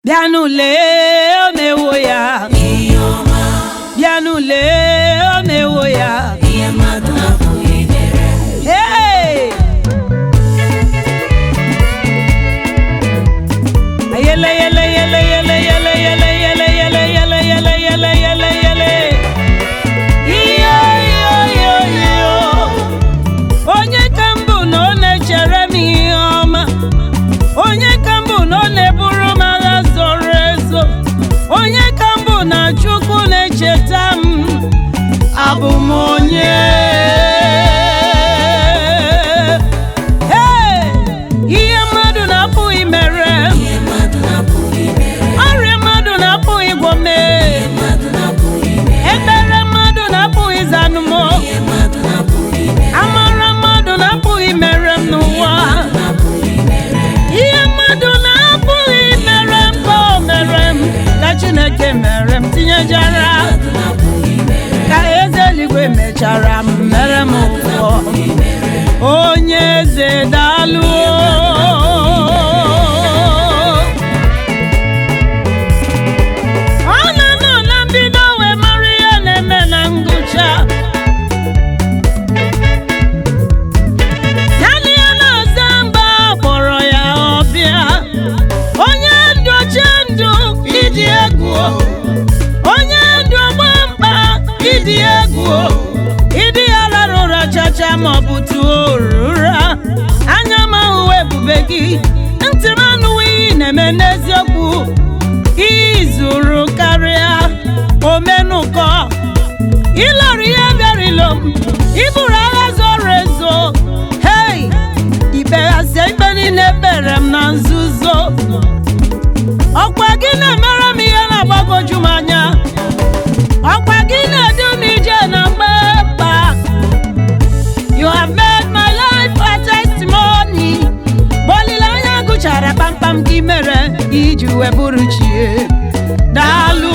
Bianule omewoya Bianule omewoya Hey Ayele yele yele yele yele yele yele yele yele yele yele yele yele Iyo iyo iyo iyo Onye kambu no nechere mi ọma Onye kambu no neburu magha zoro ezo Onye kambu na Chukwu na-echeta m Abụ m onye Ihe mmadụ na-apụghị mere Ọrịa mmadụ na-apụghị gwọ m Ekpere mmadụ na-apụghị zanụ m Amara mmadụ na-apụghị mere m n'ụwa Ihe mmadụ na-apụghị mere m ka o mere m Ka Chineke mere m tinyejara Ka eze eluigwe mechara m mere m ụfọ Onye eze daalụ Ọ na-anọ na mbido wee mara ihe na-eme na ngwụcha Naanị ya na-aza mgbe a kpọrọ ya ọbịa Onye ndụ oche ndụ ịdị egwu Onye ndụ ọgba mkpa ịdị egwu Ịdị ya lara ụra chacha ma ọ bụ tuo ụra Anya m ahụhụ ebube gị Ntị m anụghị ihe na-eme n'eziokwu Izuru karịa omenụkọ Ịlọrọ ihe bịarịlo m Iburu agha zoro ezo Hey! Ikpeghasị ikpe niile kpere m na nzuzo Ọkwa gị na-emere m ihe na-agbagoju m anya Ọkwa gị na-edu m ije na mgbemkpa You have made my life a testimony Olileanya gụchara kpamkpam gị mere iji wee bụrụ chie Daalụ